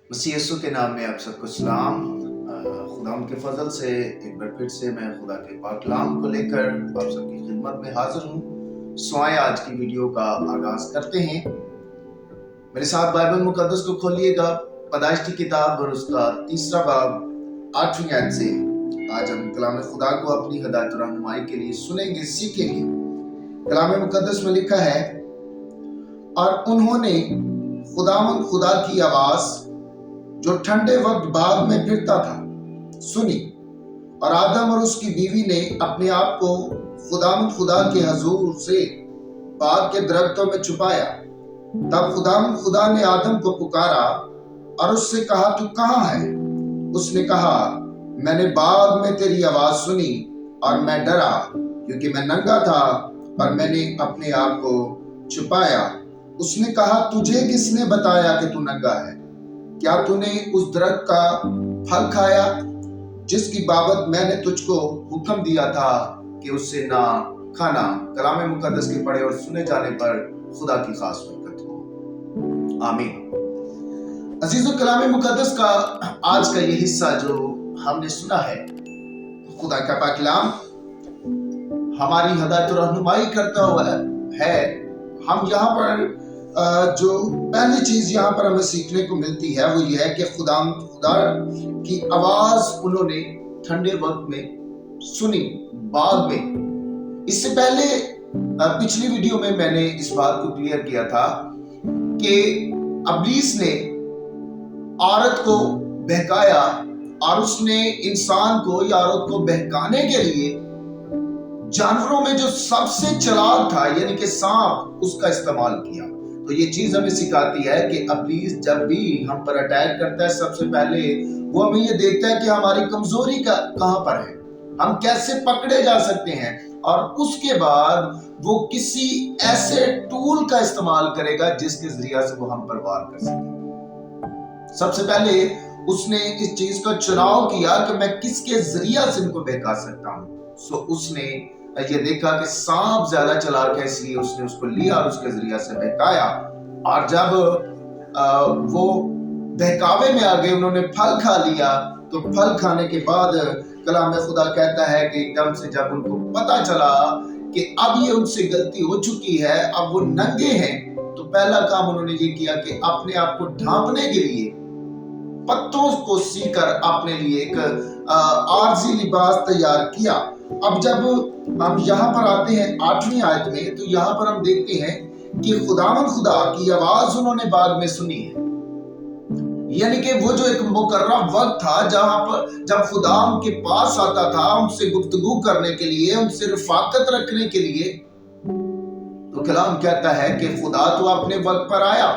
मसीह यीशु के नाम में आप सबको सलाम। खुदा के फजल से एक बार फिर से मैं खुदा के पाक कलाम को लेकर आप सबकी खिदमत में हाजिर हूँ। सो आइए आज की वीडियो का आगाज करते हैं। मेरे साथ बाइबल मुकद्दस को खोलिएगा, पैदाइश की किताब और उसका 3 बाब 8वीं आयत से आज हम कलाम खुदा को अपनी हिदायत और रहनुमाई के लिए सुनेंगे, सीखेंगे। कलाम मुकद्दस में लिखा है, और उन्होंने खुदावंद खुदा की आवाज जो ठंडे वक्त बाग में फिरता था सुनी, और आदम और उसकी बीवी ने अपने आप को खुदावंद खुदा के हजूर से बाग के दरख्तों में छुपाया। तब खुदावंद खुदा ने आदम को पुकारा और उससे कहा, तू कहाँ है? उसने कहा, मैंने बाग में तेरी आवाज सुनी और मैं डरा, क्योंकि मैं नंगा था और मैंने अपने आप को छुपाया। उसने कहा, तुझे किसने बताया कि तू नंगा है? क्या तूने उस दरख्त का फल खाया जिसकी बाबत मैंने तुझको हुक्म दिया था कि उससे ना खाना? कलाम मुकद्दस के पढ़े और सुने जाने पर खुदा की खास बरकत हो, आमीन। अजीजों, कलाम मुकद्दस का आज का ये हिस्सा जो हमने सुना है, खुदा का पाक कलाम हमारी हिदायत और रहनुमाई करता हुआ है। हम यहाँ पर जो पहली चीज यहाँ पर हमें सीखने को मिलती है वो ये है कि खुदा की आवाज उन्होंने ठंडे वक्त में सुनी, बाग में। इससे पहले पिछली वीडियो में मैंने इस बात को क्लियर किया था कि इब्लीस ने औरत को बहकाया और उसने इंसान को या औरत को बहकाने के लिए जानवरों में जो सबसे चालाक था यानी कि सांप, उसका इस्तेमाल किया। तो ये चीज हमें सिखाती है कि इब्लीस जब भी हम पर अटैक करता है, सबसे पहले वो हमें ये देखता है कि हमारी कमजोरी का कहां पर है, हम कैसे पकड़े जा सकते हैं, और उसके बाद वो किसी ऐसे टूल का इस्तेमाल करेगा जिसके जरिए से वो हम पर वार कर सके। सबसे पहले उसने इस चीज का चुनाव किया कि मैं किसके जरिए से इनको बहका सकता हूं। सो उसने ये देखा कि सांप ज्यादा चालाक है, इसलिए उसने उसको लिया और उसके जरिए से बहकाया। और जब वो बहकावे में आ गए, उन्होंने फल खा लिया, तो फल खाने के बाद कलाम खुदा कहता है कि एकदम से जब उनको पता चला कि अब ये उनसे गलती हो चुकी है, अब वो नंगे हैं, तो पहला काम उन्होंने ये किया कि अपने आप को ढांपने के लिए पत्तों को सीकर अपने लिए एक आरजी लिबास तैयार किया। अब जब हम यहाँ पर आते हैं 8वीं आयत में, तो यहाँ पर हम देखते हैं कि खुदावंद खुदा की आवाज उन्होंने बाग में सुनी है। यानी कि वो जो एक मुकर्रर वक्त था जहां पर जब खुदा उनके पास आता था उनसे गुफ्तगू करने के लिए, उनसे रफाकत रखने के लिए, तो कलाम कहता है कि खुदा तो अपने वक्त पर आया,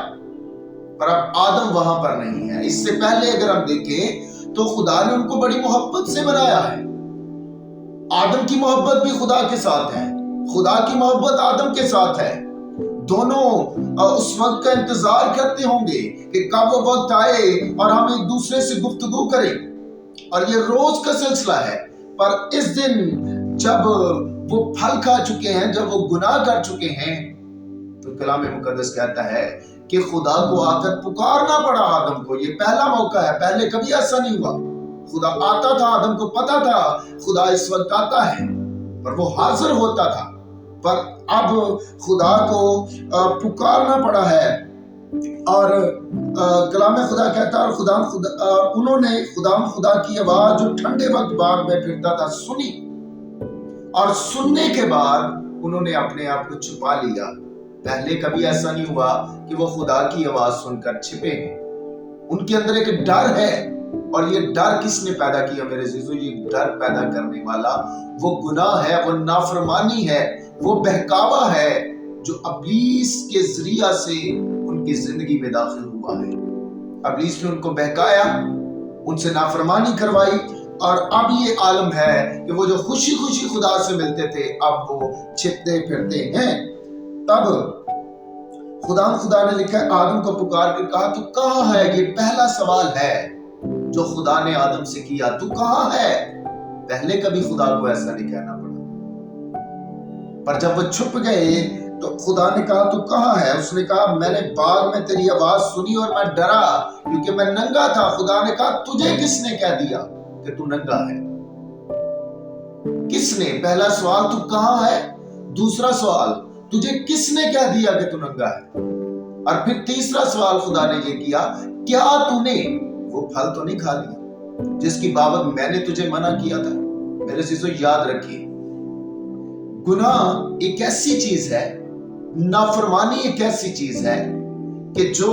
पर अब आदम वहां पर नहीं है। इससे पहले अगर हम देखें तो खुदा ने उनको बड़ी मोहब्बत से बनाया है। आदम की मोहब्बत भी खुदा के साथ है, खुदा की मोहब्बत आदम के साथ है। दोनों उस वक्त का इंतजार करते होंगे कि कब वो वक्त आए और हम एक दूसरे से गुफ्तगू करें, और ये रोज का सिलसिला है। पर इस दिन जब वो फल खा चुके हैं, जब वो गुनाह कर चुके हैं, तो कलाम मुकद्दस कहता है कि खुदा को आकर पुकारना पड़ा आदम को। ये पहला मौका है, पहले कभी ऐसा नहीं हुआ। खुदा आता था, आदम को पता था खुदा इस वक्त आता है, पर वो हाजिर होता था। पर अब खुदा को पुकारना पड़ा है, और कलाम खुदा कहता है, और उन्होंने खुदा की आवाज जो ठंडे वक्त बाग में फिरता था सुनी, और सुनने के बाद उन्होंने अपने आप को छुपा लिया। पहले कभी ऐसा नहीं हुआ कि वो खुदा की आवाज सुनकर छिपे हैं। उनके अंदर एक डर है, और ये डर किसने पैदा किया मेरे अजीजों? ये डर पैदा करने वाला वो गुनाह है, वो नाफरमानी है, वो बहकावा है जो इब्लीस के जरिया से उनकी जिंदगी में दाखिल हुआ है। इब्लीस ने उनको बहकाया, उनसे नाफरमानी करवाई, और अब ये आलम है कि वो जो खुशी खुशी खुदा से मिलते थे, अब वो छिपते फिरते हैं। तब खुदा ने लिखा, आदम को पुकार कर कहा, तू कहाँ है? ये पहला सवाल है जो खुदा ने आदम से किया, तू कहाँ है? पहले कभी खुदा को ऐसा नहीं कहना पड़ा, पर जब वो छुप गए تو خدا نے کہا تو کہاں ہے؟ اس نے کہا میں نے باغ میں تیری آواز سنی اور میں ڈرا کیونکہ میں ننگا تھا۔ خدا نے کہا تجھے کس نے کہہ دیا کہ تو ننگا ہے؟ کس نے؟ پہلا سوال تو کہاں ہے، دوسرا سوال تجھے کس نے کہہ دیا کہ تو ننگا ہے، اور پھر تیسرا سوال خدا نے یہ کیا کیا تو نے وہ پھل تو نہیں کھا لیا جس کی بابت میں نے تجھے منع کیا تھا؟ میرے عزیزو یاد رکھیے، گناہ ایک ایسی چیز ہے، نافرمانی ایک ایسی چیز ہے کہ جو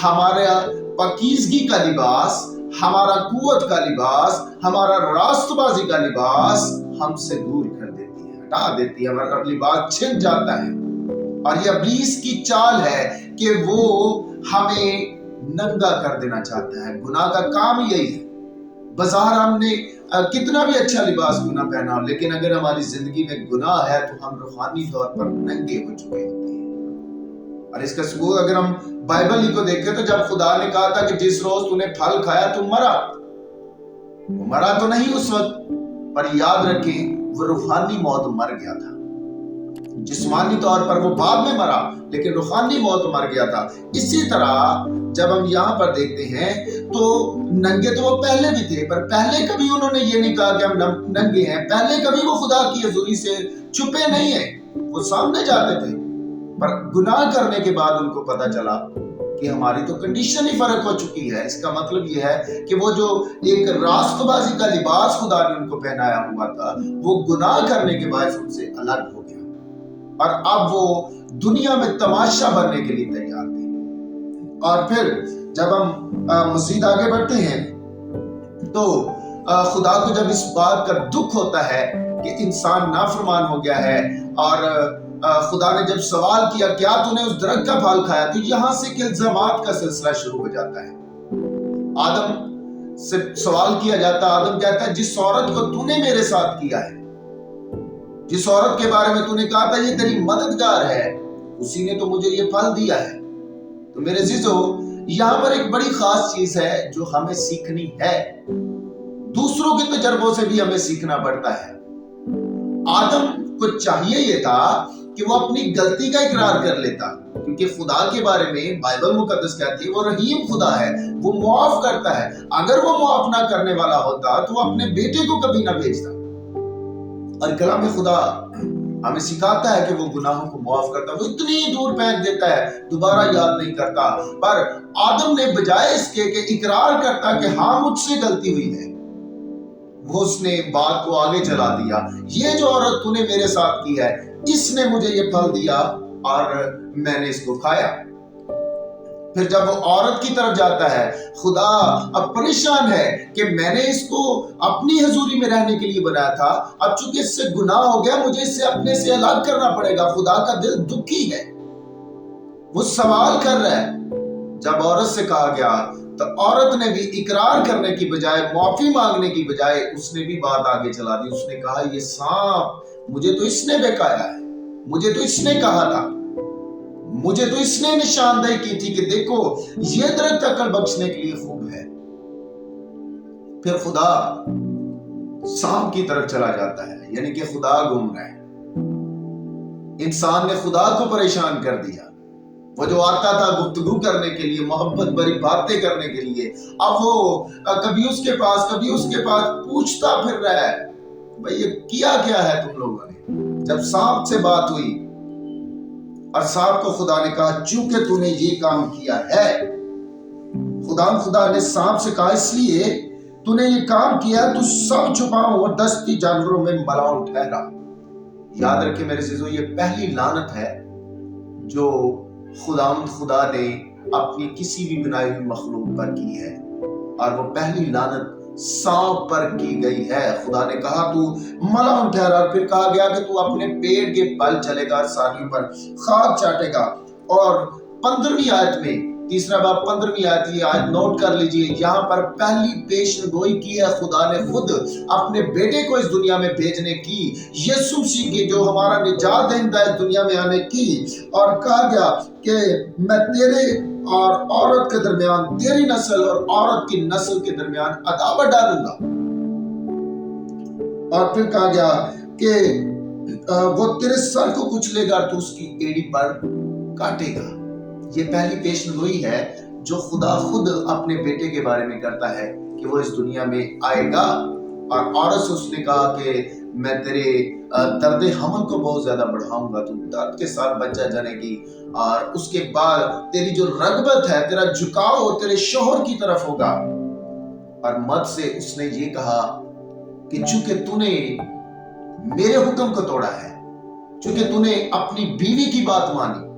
ہمارا پاکیزگی کا لباس، ہمارا قوت کا لباس، ہمارا راست بازی کا لباس ہم سے دور کر دیتی ہے، ہٹا دیتی ہے، ہمارا لباس چھن جاتا ہے۔ اور یہ ابلیس کی چال ہے کہ وہ ہمیں ننگا کر دینا چاہتا ہے۔ گناہ کا کام یہی ہے۔ بظاہر ہم نے کتنا بھی اچھا لباس کیوں نہ پہنا ہو، لیکن اگر ہماری زندگی میں گناہ ہے تو ہم روحانی طور پر ننگے ہو چکے ہوتے ہیں۔ اور اس کا ثبوت اگر ہم بائبل ہی کو دیکھیں تو جب خدا نے کہا تھا کہ جس روز تو نے پھل کھایا تو مرا، وہ مرا تو نہیں اس وقت، پر یاد رکھیں وہ روحانی موت مر گیا تھا۔ جسمانی طور پر وہ بعد میں مرا لیکن روحانی موت مر گیا تھا۔ اسی طرح جب ہم یہاں پر دیکھتے ہیں تو ننگے تو وہ پہلے بھی تھے، پر پہلے کبھی انہوں نے یہ نہیں کہا کہ ہم ننگے ہیں، پہلے کبھی وہ خدا کی حضوری سے چھپے نہیں ہیں، وہ سامنے جاتے تھے، پر گناہ کرنے کے بعد ان کو پتا چلا کہ ہماری تو کنڈیشن ہی فرق ہو چکی ہے۔ اس کا مطلب یہ ہے کہ وہ جو ایک راست بازی کا لباس خدا نے ان کو پہنایا ہوا تھا وہ گناہ کرنے کے باعث ان سے الگ ہو گیا، اور اب وہ دنیا میں تماشا بننے کے لیے تیار تھے۔ اور پھر جب ہم مزید آگے بڑھتے ہیں تو خدا کو جب اس بات کا دکھ ہوتا ہے کہ انسان نافرمان ہو گیا ہے، اور خدا نے جب سوال کیا کیا تو نے اس درخت کا پھل کھایا، تو یہاں سے کہ الزامات کا سلسلہ شروع ہو جاتا ہے۔ آدم سے سوال کیا جاتا، آدم کہتا ہے جس عورت کو تو نے میرے ساتھ کیا ہے، جس عورت کے بارے میں تو نے کہا تھا یہ تیری مددگار ہے، اسی نے تو مجھے یہ پھل دیا ہے۔ تو میرے عزیزو یہاں پر ایک بڑی خاص چیز ہے جو ہمیں سیکھنی ہے، دوسروں کے تجربوں سے بھی ہمیں سیکھنا پڑتا ہے۔ آدم کو چاہیے یہ تھا کہ وہ اپنی غلطی کا اقرار کر لیتا، کیونکہ خدا کے بارے میں بائبل مقدس کہتی ہے وہ رحیم خدا ہے، وہ معاف کرتا ہے۔ اگر وہ معاف نہ کرنے والا ہوتا تو وہ اپنے بیٹے کو کبھی نہ بھیجتا۔ اور کلام خدا ہمیں سکھاتا ہے کہ وہ گناہوں کو معاف کرتا ہے، وہ اتنی دور پھینک دیتا ہے، دوبارہ یاد نہیں کرتا۔ پر آدم نے بجائے اس کے کہ اقرار کرتا کہ ہاں مجھ سے غلطی ہوئی ہے، وہ اس نے بات کو آگے چلا دیا، یہ جو عورت تو نے میرے ساتھ کی ہے اس نے مجھے یہ پھل دیا اور میں نے اس کو کھایا۔ پھر جب وہ عورت کی طرف جاتا ہے، خدا اب پریشان ہے کہ میں نے اس کو اپنی حضوری میں رہنے کے لیے بنایا تھا، اب چونکہ اس سے گناہ ہو گیا مجھے اس سے اپنے سے الگ کرنا پڑے گا۔ خدا کا دل دکھی ہے، وہ سوال کر رہا ہے۔ جب عورت سے کہا گیا تو عورت نے بھی اقرار کرنے کی بجائے، معافی مانگنے کی بجائے اس نے بھی بات آگے چلا دی۔ اس نے کہا یہ سانپ مجھے تو اس نے بہکایا ہے، مجھے تو اس نے کہا تھا، مجھے تو اس نے نشاندہی کی تھی کہ دیکھو یہ درخت عقل بخشنے کے لیے خوب ہے۔ پھر خدا سانپ کی طرف چلا جاتا ہے، یعنی کہ خدا گھوم رہا ہے۔ انسان نے خدا کو پریشان کر دیا، وہ جو آتا تھا گفتگو کرنے کے لیے، محبت بھری باتیں کرنے کے لیے، اب وہ کبھی اس کے پاس کبھی اس کے پاس پوچھتا پھر رہا ہے بھئی یہ کیا کیا ہے تم لوگوں نے۔ جب سانپ سے بات ہوئی اور سانپ کو خدا نے کہا چونکہ تو نے یہ کام کیا ہے، خدا نے سانپ سے کہا اس لیے تو نے یہ کام کیا تو سب چھپاؤں اور دستی جانوروں میں ملاؤں ٹھہرا۔ یاد رکھیں میرے عزیزو یہ پہلی لعنت ہے جو خدا نے اپنی کسی بھی بنائی ہوئی مخلوق پر کی ہے، اور وہ پہلی لعنت سانپ پر کی گئی ہے۔ خدا نے کہا تو ملاؤں ٹھہرا، اور پھر کہا گیا کہ تو اپنے پیٹ کے بل چلے گا، ساریوں پر خاک چاٹے گا۔ اور 15ویں آیت میں، تیسرا باب 15ویں آیت، یہ آیت نوٹ کر لیجئے، یہاں پر پہلی پیشن گوئی کی ہے خدا نے خود اپنے بیٹے کو اس دنیا میں بھیجنے کی، یسوع مسیح کی جو ہمارا نجات دہندہ ہے دنیا میں آنے کی، اور کہا گیا کہ میں تیرے اور عورت کے درمیان، تیری نسل اور عورت کی نسل کے درمیان عداوت ڈالوں گا۔ اور پھر کہا گیا کہ वो तेरे सर को कुचलेगा और तू उसकी एड़ी पर काटेगा। ये पहली पेशनगोई है जो खुदा खुद अपने बेटे के बारे में करता है कि वो इस दुनिया में आएगा। और औरत से उसने कहा कि मैं तेरे दर्द हमल को बहुत ज्यादा बढ़ाऊंगा, तू दर्द के साथ बच्चा जनेगी, और उसके बाद तेरी जो रगबत है, तेरा झुकाव तेरे शौहर की तरफ होगा। और मर्द से उसने ये कहा कि चूंकि तूने मेरे हुक्म को तोड़ा है, चूंकि तूने अपनी बीवी की बात मानी,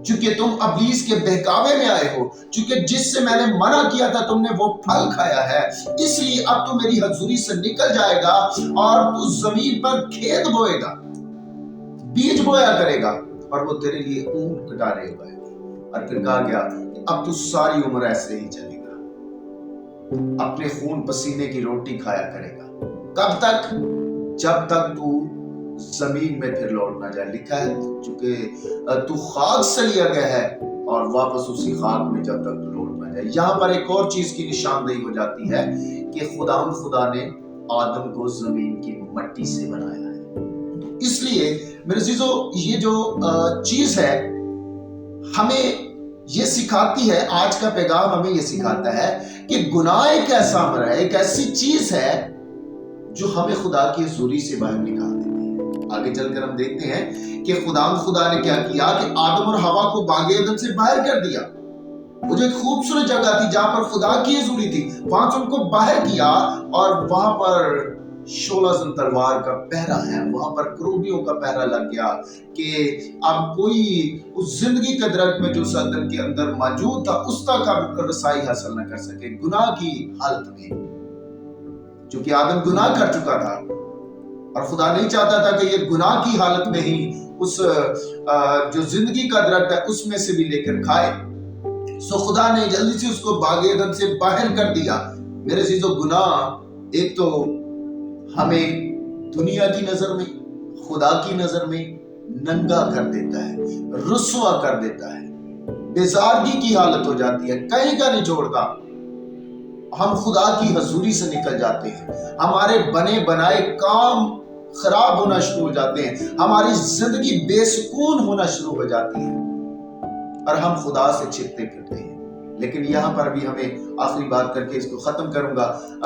चूंकि तुम अबलीस के बहकावे में आए हो, चूंकि जिससे मैंने मना किया था तुमने वो फल खाया है, इसलिए अब तू मेरी हजूरी से निकल जाएगा और तू जमीन पर खेत बोएगा, बीज बोया करेगा, और वो तेरे लिए ऊंट कटारे उगाएगा। और फिर कहा गया कि अब तू सारी उम्र ऐसे ही चलेगा, अपने खून पसीने की रोटी खाया करेगा। कब तक? जब तक तू जमीन में फिर लौट ना जाए। लिखा है चूंकि तू खाक से लिया गया है और वापस उसी खाक में जब तक तू लौट ना जाए। यहाँ पर एक और चीज की निशानदेही हो जाती है कि खुदा ने आदम को जमीन की मट्टी से बनाया है। तो इसलिए मेरे अजीजों, ये जो चीज है हमें ये सिखाती है, आज का पैगाम हमें ये सिखाता है कि गुनाह एक ऐसा अमर है, एक ऐसी चीज है जो हमें खुदा की हुजूरी से बाहर निकाल देती है। आगे चलकर हम देखते हैं कि खुदा ने क्या किया कि आदम और हवा को बागे अदन से बाहर कर दिया। वो जो एक खूबसूरत जगह थी जहां पर खुदा की हुजूरी थी, वहां से उनको बाहर किया, और वहां पर 16 तलवार का पहरा है, वहां पर क्रूबियों का पहरा लग गया कि अब कोई उस जिंदगी के दरख्त में जो सदन के अंदर मौजूद था उस तक अब रसाई हासिल न कर सके, गुनाह की हालत में। चूंकि आदम गुनाह कर चुका था और खुदा नहीं चाहता था कि ये गुनाह की हालत में ही उस जो जिंदगी का दरख्त है उसमें से भी लेकर खाए। सो खुदा ने जल्दी से उसको बागे अदन से बाहर कर दिया। मेरे अजीजों, गुनाह एक तो हमें दुनिया की नजर में, खुदा की नजर में नंगा कर देता है, रुस्वा कर देता है, बेजारगी की हालत हो जाती है, कहीं का नहीं छोड़ता। हम खुदा की हजूरी से निकल जाते हैं, हमारे बने बनाए काम खराब होना शुरू हो जाते हैं, हमारी जिंदगी बेसुकून होना शुरू हो जाती है और हम खुदा से छिपते फिरते हैं। लेकिन यहाँ पर भी हमें आखिरी बात करके इसको खत्म करूंगा,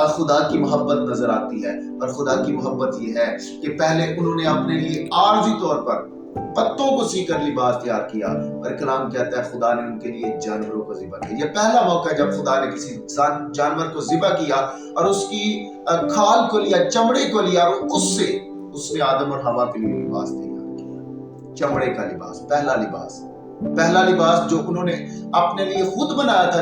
खुदा की मोहब्बत नजर आती है। और खुदा की मोहब्बत ये है कि पहले उन्होंने अपने लिए आर्जी तौर पर पत्तों को सीकर लिबास तैयार किया, और कलाम कहता है खुदा ने उनके लिए जानवरों को ज़िबा किया। ये पहला मौका है जब खुदा ने किसी जानवर को ज़िबा किया और उसकी खाल को लिया, चमड़े को लिया, और उससे उसने आदम और हवा के लिए लिबास तैयार किया। चमड़े का लिबास, पहला लिबास जो उन्होंने अपने लिए खुद बनाया था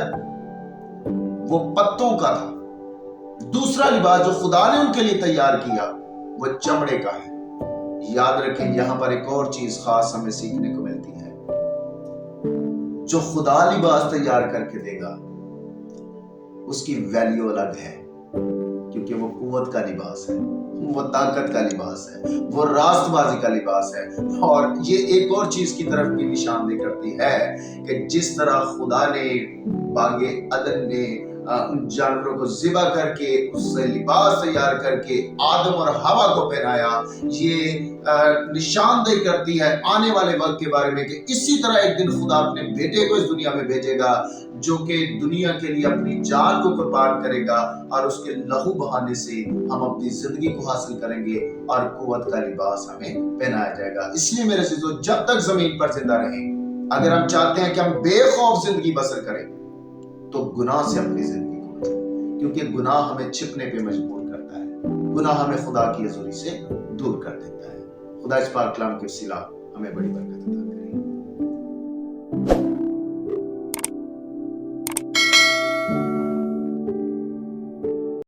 वो पत्तों का था। दूसरा लिबास जो खुदा ने उनके लिए तैयार किया वो चमड़े का है। याद रखें, यहां पर एक और चीज खास हमें सीखने को मिलती है, जो खुदा लिबास तैयार करके देगा उसकी वैल्यू अलग है, क्योंकि वो कुव्वत का लिबास है, वो ताकत का लिबास है, वो रास्तबाजी का लिबास है। और ये एक और चीज की तरफ भी निशानदेही करती है कि जिस तरह खुदा ने बागे अदन में उन जानवरों को ज़िबा करके उससे लिबास तैयार करके आदम और हवा को पहनाया, ये निशानदेही करती है आने वाले वक्त के बारे में कि इसी तरह एक दिन खुदा अपने बेटे को इस दुनिया में भेजेगा जो कि दुनिया के लिए अपनी जान को कुर्बान करेगा, और उसके लहू बहाने से हम अपनी जिंदगी को हासिल करेंगे और कुव्वत का लिबास हमें पहनाया जाएगा। इसलिए मेरे अज़ीज़ों, जब तक जमीन पर जिंदा रहें, अगर हम चाहते हैं कि हम बेखौफ जिंदगी बसर करें, तो गुनाह से अपनी जिंदगी को बचाएं, क्योंकि गुनाह हमें छिपने पे मजबूर करता है, गुनाह हमें खुदा की हुजूरी से दूर कर देता है। खुदा इस पाक कलाम के वसीला हमें बड़ी बरकत अता करे।